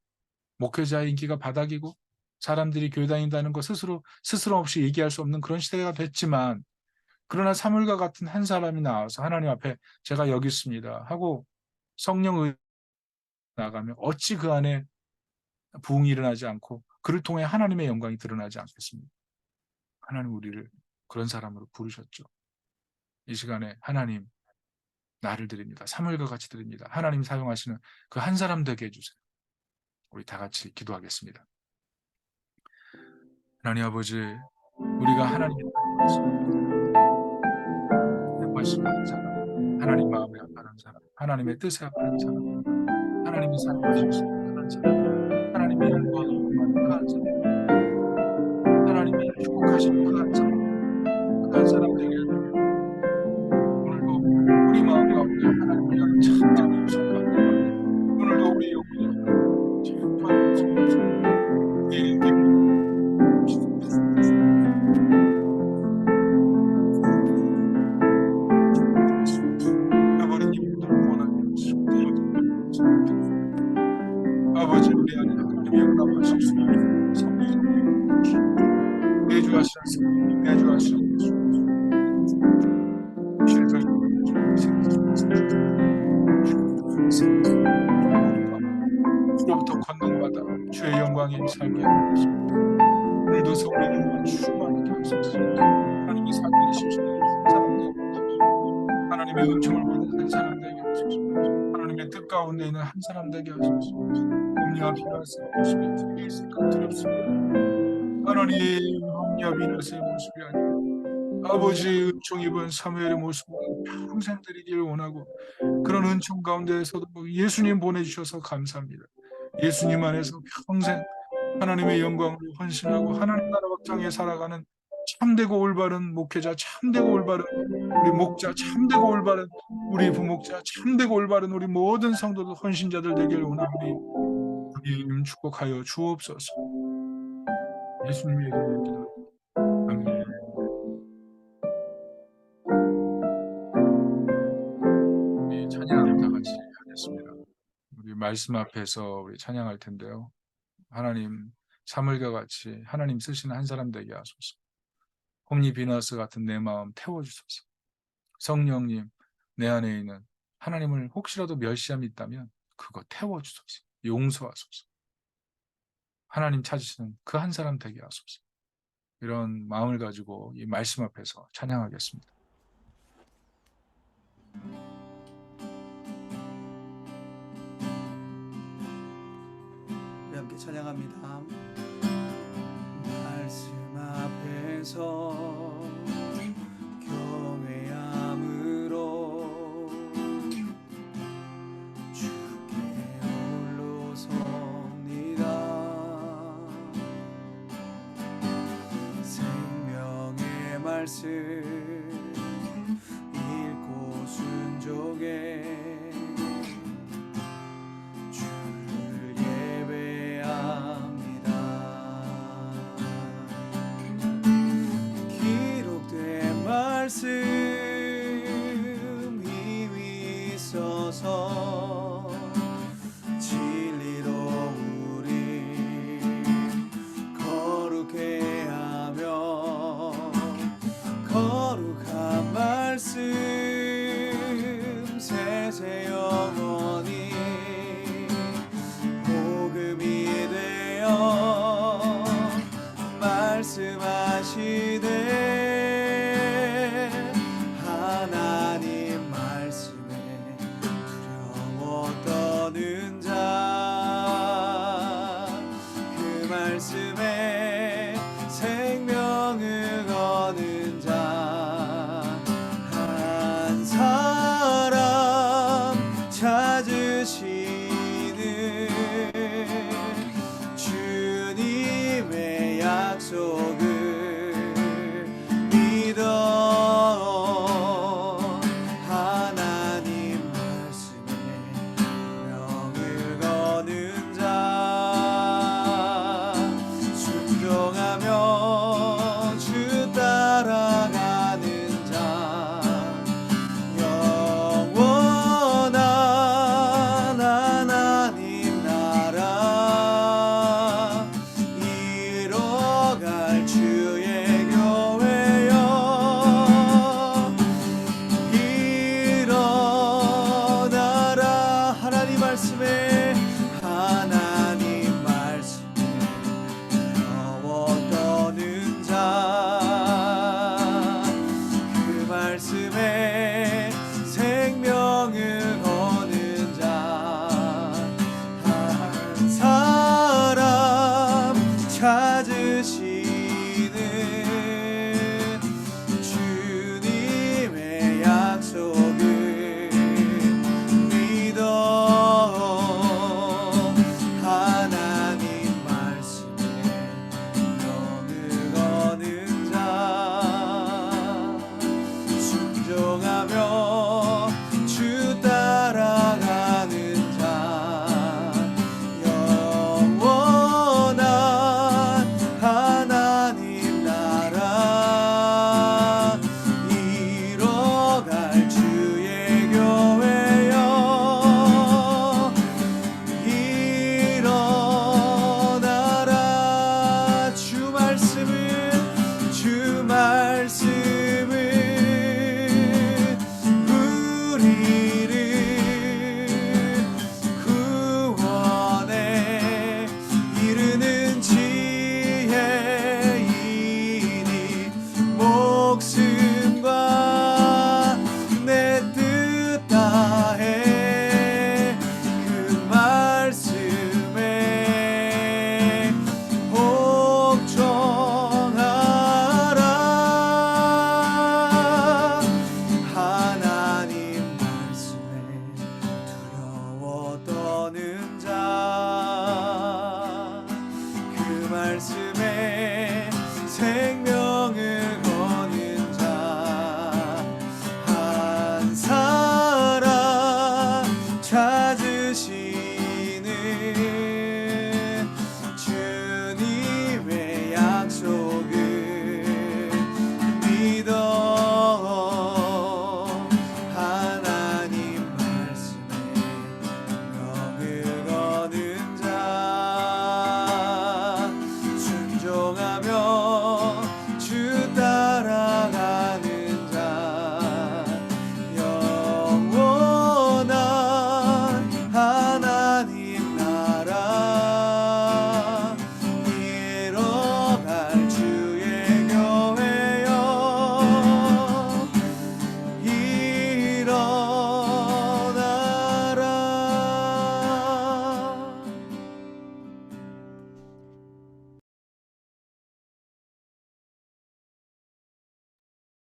목회자의 인기가 바닥이고 사람들이 교회 다닌다는 거 스스럼 없이 얘기할 수 없는 그런 시대가 됐지만, 그러나 사무엘과 같은 한 사람이 나와서 하나님 앞에 제가 여기 있습니다 하고 성령을 나가면 어찌 그 안에 부흥이 일어나지 않고 그를 통해 하나님의 영광이 드러나지 않겠습니까? 하나님 우리를 그런 사람으로 부르셨죠. 이 시간에 하나님 나를 드립니다. 사무엘과 같이 드립니다. 하나님 사용하시는 그 한 사람 되게 해주세요. 우리 다 같이 기도하겠습니다. 하나님 아버지, 우리가 하나님의 말씀을 하는 사람, 하나님 마음에 합하는 사람, 하나님의 뜻에 합하는 사람, 하나님이 사용하실 수 있는 한 사람, 하나님의 영광을 임하는 그 한 사람, 하나님이 축복하신 그 한 사람, 그 한 사람 되게 해주세요. 오늘도 우리 마음 가운데 하나님을 향한 참된 영성과 오늘도 우리 영혼이 참된 영성, 우리의 아버지, 우리 안에 하나님의 응답하실 수 있는 성령 내주하시는 성령, 내주하시는 주로부터 권능받아 주의 영광에 살게 하옵소서. 오늘도 성령님과 충만하게 하소서. 하나님의 사랑이 실수되는 한 사람 되게 하소서. 하나님의 은총을 받는 한 사람 되게 하소서. 하나님의 뜻 가운데 있는 한 사람 되게 하소서. 옴니와 비나스의 모습이 어떻게 있을까 두렵습니다. 하나님, 옴니와 비나스의 모습이 아니라 아버지 은총 입은 사무엘의 모습을 평생 드리기를 원하고, 그런 은총 가운데에서도 예수님 보내주셔서 감사합니다. 예수님 안에서 평생 하나님의 영광으로 헌신하고 하나님 나라 확장에 살아가는 참되고 올바른 목회자, 참되고 올바른 우리 목자, 참되고 올바른 우리 부목자, 참되고 올바른 우리 모든 성도들 헌신자들 되기를 원하오니 주님 축복하여 주옵소서. 예수님의 이름으로 기도합니다. 아멘. 우리 찬양 다 같이 하겠습니다. 우리 말씀 앞에서 우리 찬양할 텐데요. 하나님, 사무엘과 같이 하나님 쓰시는 한 사람 되게 하소서. 홈리 비너스 같은 내 마음 태워주소서. 성령님, 내 안에 있는 하나님을 혹시라도 멸시함이 있다면 그거 태워주소서. 용서하소서. 하나님 찾으시는 그 한 사람 되게 하소서. 이런 마음을 가지고 이 말씀 앞에서 찬양하겠습니다. 우리 함께 찬양합니다. 말씀 앞에서 경외함으로 주께 홀로 섭니다. 생명의 말씀 읽고 순종해 말씀 힘이 있어서 진리로 우리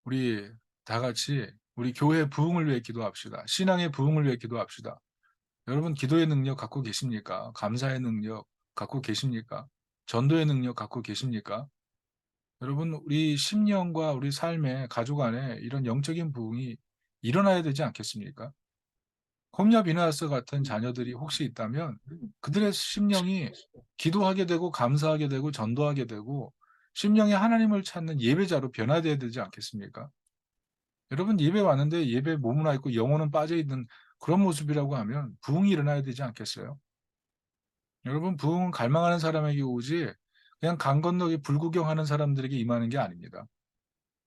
우리 다 같이 우리 교회 부흥을 위해 기도합시다. 신앙의 부흥을 위해 기도합시다. 여러분 기도의 능력 갖고 계십니까? 감사의 능력 갖고 계십니까? 전도의 능력 갖고 계십니까? 여러분 우리 심령과 우리 삶의 가족 안에 이런 영적인 부흥이 일어나야 되지 않겠습니까? 홈야 비나스 같은 자녀들이 혹시 있다면 그들의 심령이 기도하게 되고 감사하게 되고 전도하게 되고 심령이 하나님을 찾는 예배자로 변화되어야 되지 않겠습니까? 여러분 예배 왔는데 예배 몸은 와 있고 영혼은 빠져 있는 그런 모습이라고 하면 부흥이 일어나야 되지 않겠어요? 여러분 부흥은 갈망하는 사람에게 오지 그냥 강 건너기 불구경하는 사람들에게 임하는 게 아닙니다.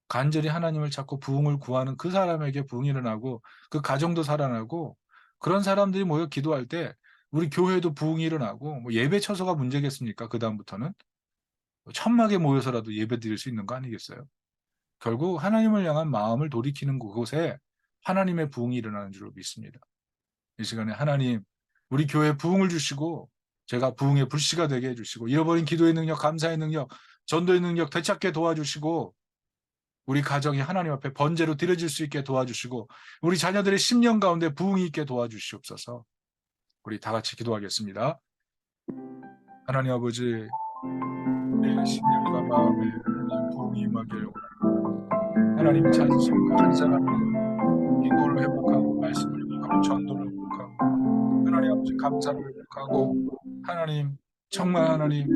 간절히 하나님을 찾고 부흥을 구하는 그 사람에게 부흥이 일어나고 그 가정도 살아나고 그런 사람들이 모여 기도할 때 우리 교회도 부흥이 일어나고 뭐 예배 처소가 문제겠습니까? 그다음부터는 천막에 모여서라도 예배 드릴 수 있는 거 아니겠어요? 결국 하나님을 향한 마음을 돌이키는 그곳에 하나님의 부흥이 일어나는 줄로 믿습니다. 이 시간에 하나님 우리 교회에 부흥을 주시고 제가 부흥의 불씨가 되게 해주시고 잃어버린 기도의 능력, 감사의 능력, 전도의 능력 되찾게 도와주시고 우리 가정이 하나님 앞에 번제로 드려질 수 있게 도와주시고 우리 자녀들의 심령 가운데 부흥이 있게 도와주시옵소서. 우리 다 같이 기도하겠습니다. 하나님 아버지 우리의 심령과 마음에 부흥이 임하기를 원합니다. 하나님 찾으신 한 사람이 기도를 회복하고 말씀을 회복하고 전도를 회복하고 하나님 아버지 감사를 회복하고 하나님 정말 하나님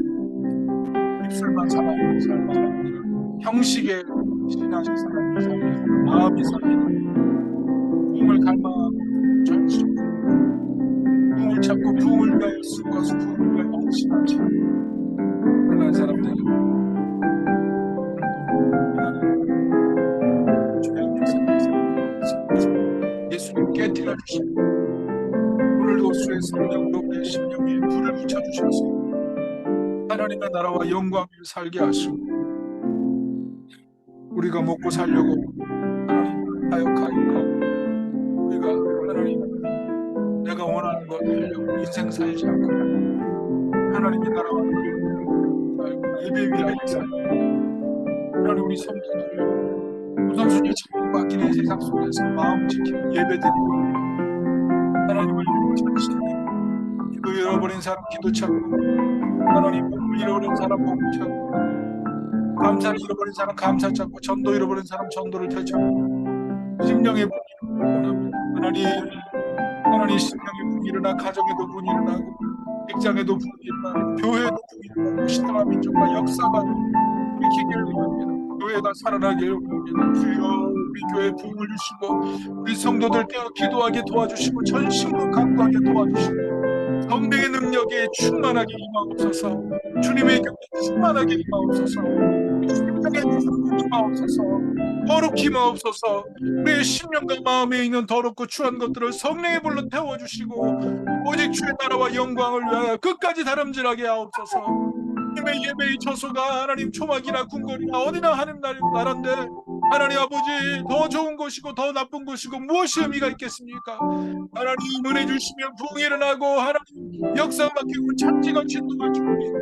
입술만 살아있는 삶을 살아있는 형식의 신앙이 살아있는 삶이 마음이 살아있는 부흥을 갈망하고 전심 부흥을 찾고 부흥을 위하여 쓰고 부흥을 위하여 헌신하지 그러한 사람들이 예수님 깨뜨려 주시고 오늘도 주의 성령으로 우리의 심령에 불을 붙여주셔서 하나님의 나라와 영광을 살게 하시고 우리가 먹고 살려고 하나님 하역하고 우리가 하나님 내가 원하는 것 하려고 인생 살지 않고 하나님의 나라와 예배 위하여 살고 하나님 우리 성도들 우선순위 잘 바뀌는 세상 속에서 마음 지키고 예배드리고 하나님을 찾으시는 기도 잃어버린 사람 기도 찾고 하나님 몸을 잃어버린 사람 몸을 찾고 감사를 잃어버린 사람 감사 찾고 전도 잃어버린 사람 전도를 되찾고 심령의 분이 원합니다. 하나님 심령의 분이 일어나 가정에도 분이 일어나고 직장에도 분이 일어나고 교회에도 분이 일어나고 신앙화 민족과 역사가 일으키기를 원합니다. 교회가 살아나기를 원합니다. 주여 우리 교회 부흥을 주시고 우리 성도들 깨어 기도하게 도와주시고 전심으로 간구하게 도와주시고 성령의 능력에 충만하게 임하옵소서. 주님의 곁에 충만하게 임하옵소서. 심령의 충만하게 임하옵소서. 거룩히 임하옵소서. 우리의 심령과 마음에 있는 더럽고 추한 것들을 성령의 불로 태워주시고 오직 주의 나라와 영광을 위하여 끝까지 다름질하게 하옵소서. 주님의 예배의 처소가 하나님 초막이나 궁궐이나 어디나 하는 나라인데 하나님 아버지 더 좋은 것이고 더 나쁜 것이고 무엇이 의미가 있겠습니까? 하나님 은혜 주시면 부흥이 일어나고 하나님 역사 맡기고 찬지가 진동할 주님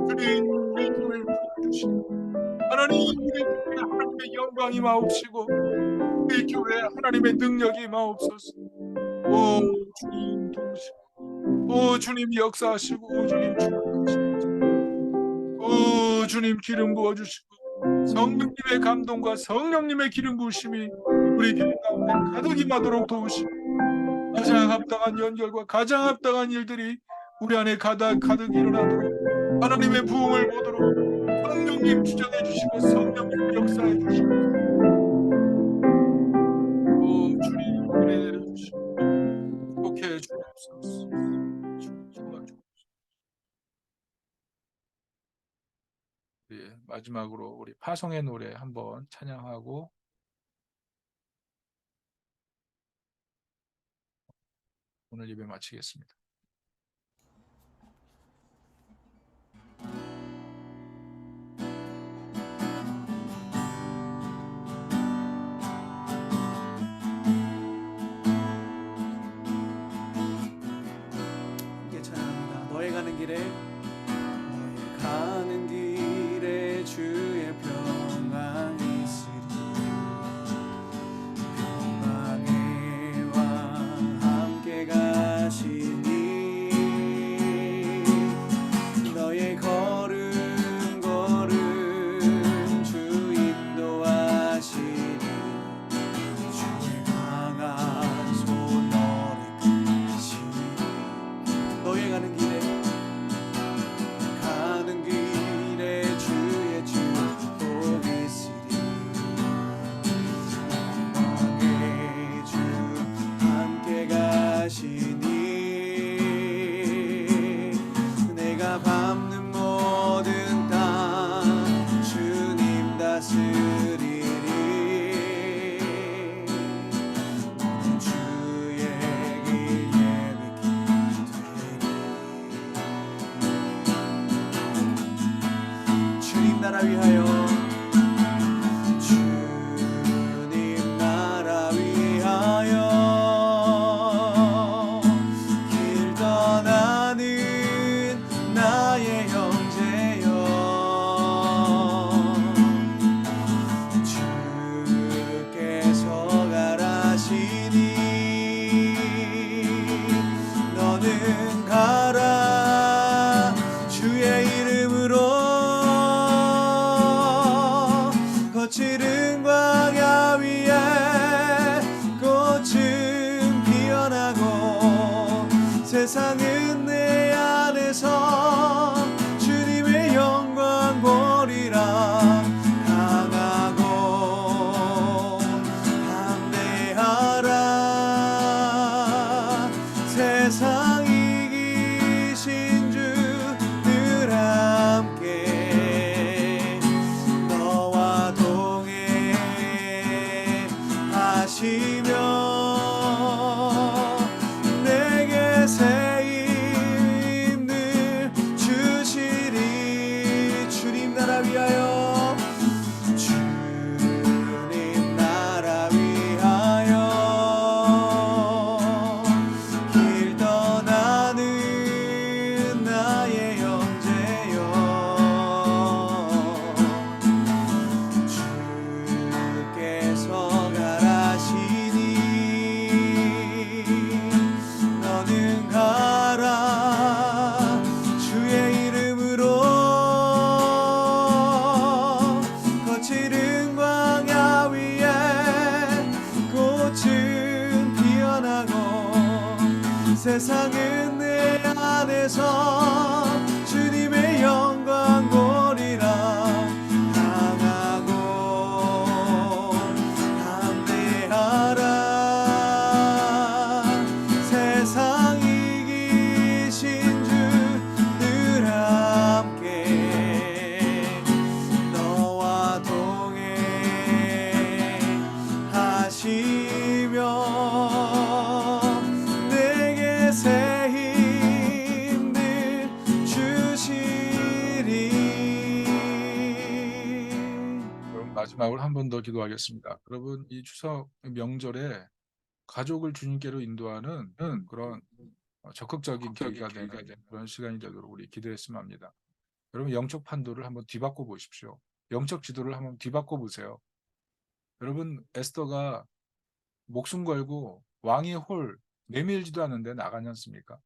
주님 우리 교회를 부어주시고 하나님 우리 교회 하나님의 영광이 마옵시고 우리 교회 하나님의 능력이 마옵소서. 오 주님 도우시고 오 주님 역사하시고 오 주님 축복하시고 오 주님 기름 부어주시고 성령님의 감동과 성령님의 기름 부으심이 우리 교회 가운데 가득 임하도록 도우시고 가장 합당한 연결과 가장 합당한 일들이 우리 안에 가득 일어나도록 하나님의 부흥을 보도록 성령님 주장해 주시고 성령님 역사해 주시고 오 주님 은혜 내려주시고 복해 주옵소서. 예, 마지막으로 우리 파송의 노래 한번 찬양하고 오늘 예배 마치겠습니다. 함께 찬양합니다. 너의 가는 길에 너의 가는 길에 주의 평안이 있으리 내게 새 힘을 주시리. 주님 나라 위하여, 주님 나라 위하여 길 떠나는 나의 형제여, 주께서 가라시니 너는 가라. 주의 이름으로 거칠은 광야 위에 꽃은 피어나고 세상은 내 안에서 주님의 영광 보리라. 강하고 담대하라. 세상 이기신 주 늘 함께 너와 동행하시며 내게 새 힘을 주시리. 그럼 마지막으로 한 번 더 기도하겠습니다. 여러분, 이 추석 명절에 가족을 주님께로 인도하는 그런 적극적인 계기가 되는 그런 시간이 되도록 우리 기도했으면 합니다. 여러분, 영적 판도를 한번 뒤바꿔 보십시오. 영적 지도를 한번 뒤바꿔 보세요. 여러분, 에스더가 목숨 걸고 왕의 홀 내밀지도 않는데 나가지 않습니까?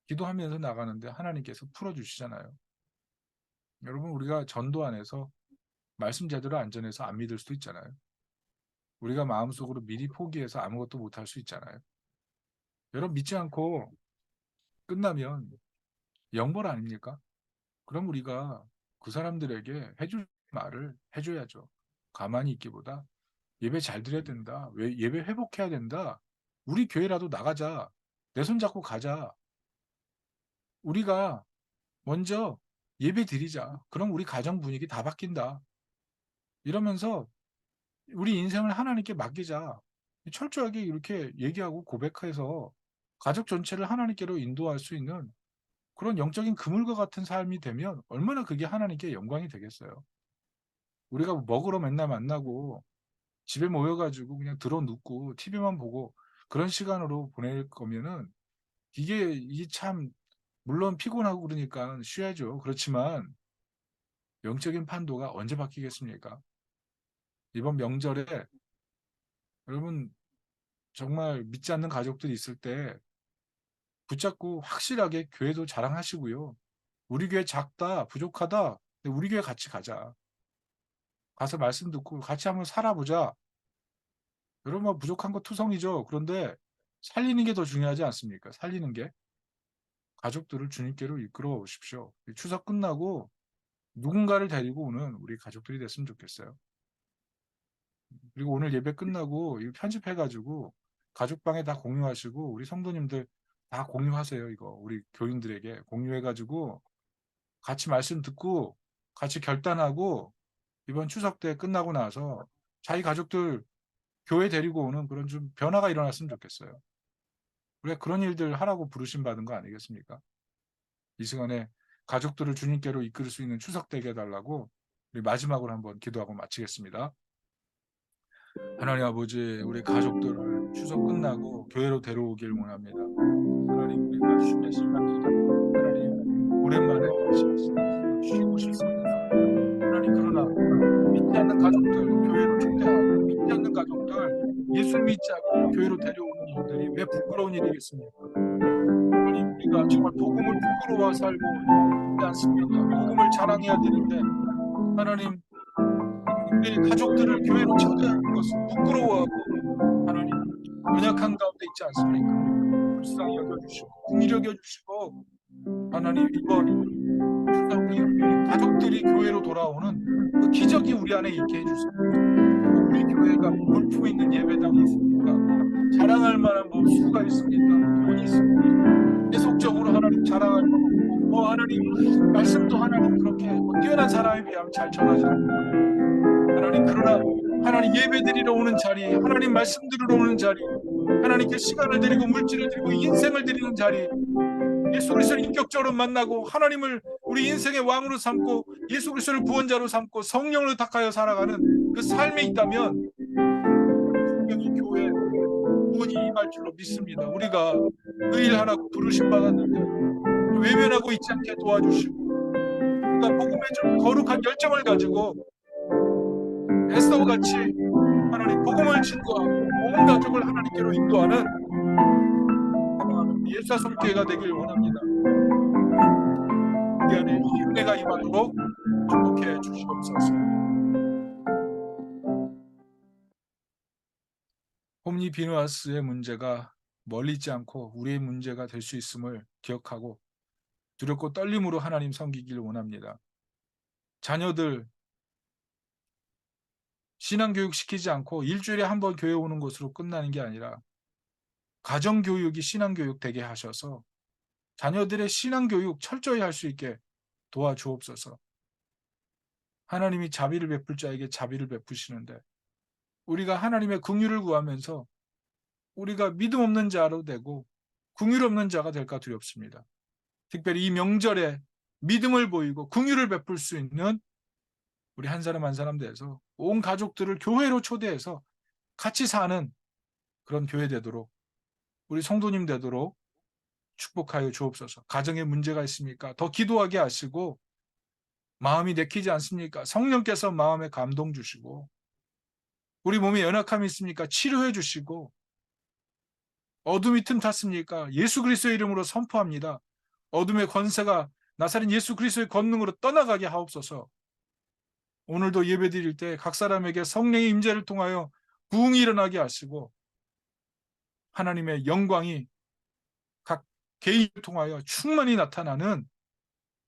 기도하면서 나가는데 하나님께서 풀어주시잖아요. 여러분, 우리가 전도 안에서 말씀 제대로 안 전해서 안 믿을 수도 있잖아요. 우리가 마음속으로 미리 포기해서 아무것도 못할 수 있잖아요. 여러분, 믿지 않고 끝나면 영벌 아닙니까? 그럼 우리가 그 사람들에게 해줄 말을 해줘야죠. 가만히 있기보다 예배 잘 드려야 된다. 왜 예배 회복해야 된다. 우리 교회라도 나가자. 내 손 잡고 가자. 우리가 먼저 예배 드리자. 그럼 우리 가정 분위기 다 바뀐다. 이러면서 우리 인생을 하나님께 맡기자. 철저하게 이렇게 얘기하고 고백해서 가족 전체를 하나님께로 인도할 수 있는 그런 영적인 그물과 같은 삶이 되면 얼마나 그게 하나님께 영광이 되겠어요. 우리가 먹으러 맨날 만나고 집에 모여가지고 그냥 들어 눕고 TV만 보고 그런 시간으로 보낼 거면은 이게 참 물론 피곤하고 그러니까 쉬어야죠. 그렇지만 영적인 판도가 언제 바뀌겠습니까? 이번 명절에 여러분 정말 믿지 않는 가족들이 있을 때 붙잡고 확실하게 교회도 자랑하시고요. 우리 교회 작다, 부족하다. 근데 우리 교회 같이 가자. 가서 말씀 듣고 같이 한번 살아보자. 여러분 뭐 부족한 거 투성이죠. 그런데 살리는 게 더 중요하지 않습니까? 살리는 게. 가족들을 주님께로 이끌어 오십시오. 추석 끝나고 누군가를 데리고 오는 우리 가족들이 됐으면 좋겠어요. 그리고 오늘 예배 끝나고 이거 편집해가지고 가족방에 다 공유하시고 우리 성도님들 다 공유하세요. 이거 우리 교인들에게 공유해가지고 같이 말씀 듣고 같이 결단하고 이번 추석 때 끝나고 나서 자기 가족들 교회 데리고 오는 그런 좀 변화가 일어났으면 좋겠어요. 우리가 그런 일들 하라고 부르심 받은 거 아니겠습니까? 이 시간에 가족들을 주님께로 이끌 수 있는 추석 되게 해달라고 우리 마지막으로 한번 기도하고 마치겠습니다. 하나님 아버지, 우리 가족들을 추석 끝나고 교회로 데려오길 원합니다. 하나님, 우리가 쉬는 시간입니다. 하나님, 오랜만에 쉬고 싶습니다. 하나님, 그러나 믿지 않는 가족들 교회로 초대하고 믿지 않는 가족들 예수 믿지 않고 교회로 데려오는 일들이 왜 부끄러운 일이겠습니까? 하나님, 우리가 정말 복음을 부끄러워 살고 있지 않습니까? 복음을 자랑해야 되는데 하나님, 우리 가족들을 교회로 초대하는 것을 부끄러워하고 하나님 연약한 가운데 있지 않습니까? 불쌍히 여겨주시고 긍휼히 여겨주시고 하나님 이번 추석 가족들이 교회로 돌아오는 그 기적이 우리 안에 있게 해주세요. 우리 교회가 볼품 있는 예배당이 있습니까? 자랑할 만한 뭐 수가 있습니까? 돈이 있습니까? 계속적으로 하나님 자랑할 것 없고 뭐 하나님 말씀도 하나님 그렇게 뭐 뛰어난 사람에 비하면 잘 전하지 않고 하나님 그러나 하나님 예배드리러 오는 자리, 하나님 말씀 들으러 오는 자리, 하나님께 시간을 드리고 물질을 드리고 인생을 드리는 자리, 예수 그리스도를 인격적으로 만나고 하나님을 우리 인생의 왕으로 삼고 예수 그리스도를 구원자로 삼고 성령으로 닦아여 살아가는 그 삶에 있다면 분명히 교회 구원이 임할 줄로 믿습니다. 우리가 그 일 하라고 부르심 받았는데 외면하고 있지 않게 도와주시고, 우리가 복음의 좀 거룩한 열정을 가지고 에스더와 같이 하나님 복음을 증거하고 온 가족을 하나님께로 인도하는 사랑하는 예수사성교회가 되길 원합니다. 우리 안에 이 은혜가 임하도록 축복해 주시옵소서. 홈리 비누아스의 문제가 멀리 있지 않고 우리의 문제가 될 수 있음을 기억하고 두렵고 떨림으로 하나님 섬기기를 원합니다. 자녀들 신앙교육 시키지 않고 일주일에 한 번 교회 오는 것으로 끝나는 게 아니라 가정교육이 신앙교육 되게 하셔서 자녀들의 신앙교육 철저히 할 수 있게 도와주옵소서. 하나님이 자비를 베풀 자에게 자비를 베푸시는데 우리가 하나님의 긍휼을 구하면서 우리가 믿음 없는 자로 되고 긍휼 없는 자가 될까 두렵습니다. 특별히 이 명절에 믿음을 보이고 긍휼을 베풀 수 있는 우리 한 사람 한 사람 돼서 온 가족들을 교회로 초대해서 같이 사는 그런 교회 되도록, 우리 성도님 되도록 축복하여 주옵소서. 가정에 문제가 있습니까? 더 기도하게 하시고, 마음이 내키지 않습니까? 성령께서 마음에 감동 주시고, 우리 몸에 연약함이 있습니까? 치료해 주시고, 어둠이 틈탔습니까? 예수 그리스도의 이름으로 선포합니다. 어둠의 권세가 나사렛 예수 그리스도의 권능으로 떠나가게 하옵소서. 오늘도 예배드릴 때 각 사람에게 성령의 임재를 통하여 부흥이 일어나게 하시고 하나님의 영광이 각 개인을 통하여 충만히 나타나는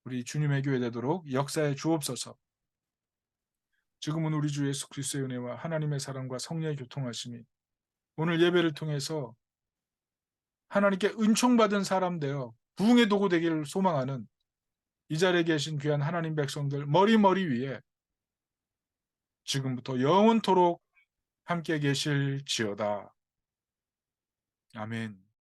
우리 주님의 교회 되도록 역사해 주옵소서. 지금은 우리 주 예수 그리스도의 은혜와 하나님의 사랑과 성령의 교통하심이 오늘 예배를 통해서 하나님께 은총받은 사람 되어 부흥의 도구 되기를 소망하는 이 자리에 계신 귀한 하나님 백성들 머리 위에 지금부터 영원토록 함께 계실지어다. 아멘.